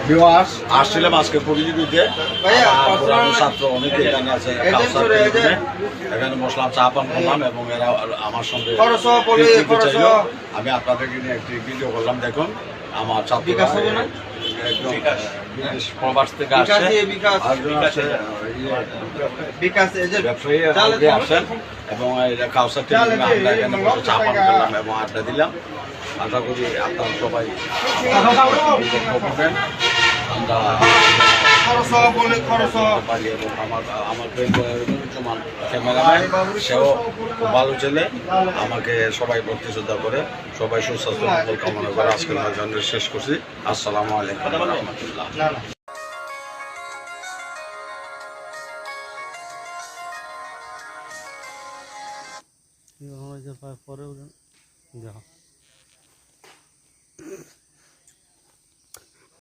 Viewers আসছিলাম আজকে প্রতিযোগিতাতে ছাত্র অনেকে এখানে আছে এখানে বসলাম চা পান করলাম এবং এরা আমার সঙ্গে আমি আপনাদেরকে নিয়ে একটি ভিডিও করলাম। দেখুন আমার ছাত্ররা একদম প্রবাস থেকে আসছে, ব্যবসায়ী আসেন এবং কাউসার থেকে আমরা এখানে বসে চা পান করলাম এবং আড্ডা দিলাম। আশা করি আপনারা সবাই আমার ক্যামেরাম্যান সেও খুব ভালো ছেলে, আমাকে সবাই ভক্তি শ্রদ্ধা করে, সবাই সুস্বাস্থ্য মঙ্গল কামনা করে আজকের জন্য শেষ করছি। আসসালামু আলাইকুম রহমতুল্লাহ। পরে